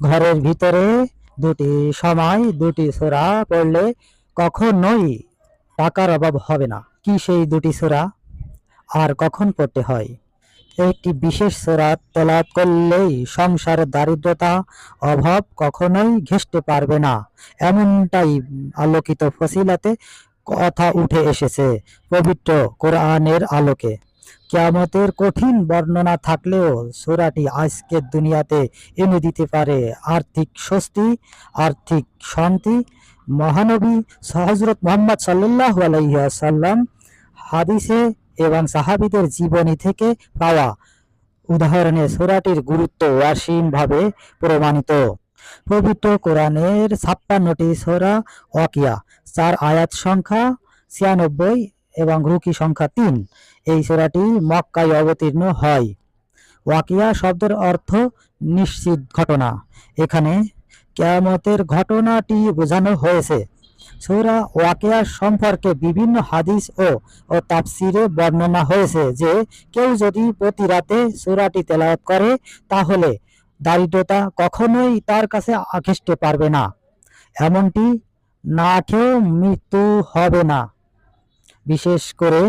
ঘরের ভিতরে দুটি সময় দুটি সূরা পড়লে কখনোই টাকার অভাব হবে না। কি সেই দুটি সূরা আর কখন পড়তে হয়? একটি বিশেষ সূরা তেলাওয়াত করলেই সংসারের দারিদ্রতা, অভাব কখনোই ঘেঁষতে পারবে না, এমনটাই আলোকিত ফজিলতে কথা উঠে এসেছে পবিত্র কোরআনের আলোকে। কিয়ামতের কঠিন বর্ণনা থাকলেও সূরাটি আজকের দুনিয়াতে এনে দিতে পারে আর্থিক স্বস্তি, আর্থিক শান্তি। মহানবী হযরত মুহাম্মদ সাল্লাল্লাহু আলাইহি ওয়াসাল্লাম হাদিসে এবং সাহাবীদের জীবনী থেকে পাওয়া উদাহরণে সূরাটির গুরুত্ব অসীমভাবে প্রমাণিত। পবিত্র কোরআনের ৫৬টি সূরা ওয়াকিয়া, ৪ আয়াত সংখ্যা ৯৬ এবং রুকু সংখ্যা ৩। এই সূরাটি মক্কায় অবতীর্ণ হয়। ওয়াকিয়া শব্দের অর্থ নিশ্চিত ঘটনা। এখানে কিয়ামতের ঘটনাটি বোঝানো হয়েছে। সূরা ওয়াকিয়া সম্পর্কে বিভিন্ন হাদিস ও তাফসিরে বর্ণনা হয়েছে যে কেউ যদি প্রতি রাতে সূরাটি তেলাওয়াত করে তাহলে দারিদ্রতা কখনোই তার কাছে ঘেঁষতে পারবে না, এমনটি না খেয়েও মৃত্যু হবে না। বিশেষ করে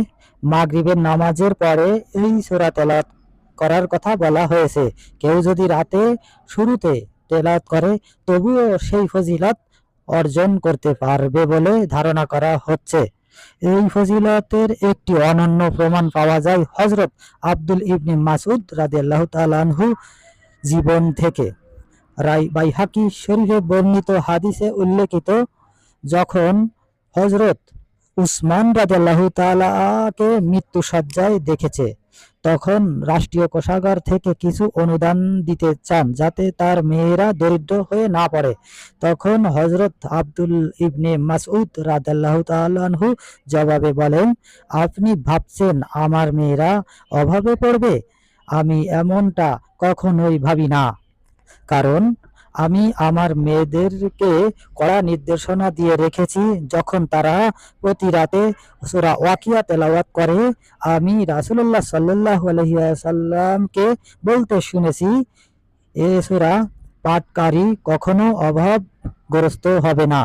মাগরিবের নামাজের পরে এই সূরা তেলাওয়াত করার কথা বলা হয়েছে। কেউ যদি রাতে শুরুতে তেলাওয়াত করে তবুও সেই ফজিলত অর্জন করতে পারবে বলে ধারণা করা হচ্ছে। এই ফজিলতের একটি অনন্য প্রমাণ পাওয়া যায় হযরত আব্দুল ইবনে মাসউদ রাদিয়াল্লাহু তাআলা আনহু জীবন থেকে। বাইহাকী শরীফে বর্ণিত হাদিসে উল্লেখিত, যখন হযরত উসমান রাদিয়াল্লাহু তাআলাকে মৃত্যুশয্যায় দেখেছে, তখন রাষ্ট্রীয় কোষাগার থেকে কিছু অনুদান দিতে চান যাতে তার মেয়েরা দরিদ্র হয়ে না পড়ে। তখন হযরত আব্দুল ইবনে মাসউদ রাদিয়াল্লাহু তাআলা আনহু জবাবে বলেন, আপনি ভাবছেন আমার মেয়েরা অভাবে পড়বে? আমি এমনটা কখনোই ভাবি না, কারণ আমি আমার মেয়েদেরকে কড়া নির্দেশনা দিয়ে রেখেছি। যখন তারা প্রতি রাতে সূরা ওয়াকিয়া তেলাওয়াত করে, আমি রাসূলুল্লাহ সাল্লাল্লাহু আলাইহি ওয়াসাল্লামকে বলতে শুনেছি, এ সূরা পাঠকারী কখনো অভাবগ্রস্ত হবে না।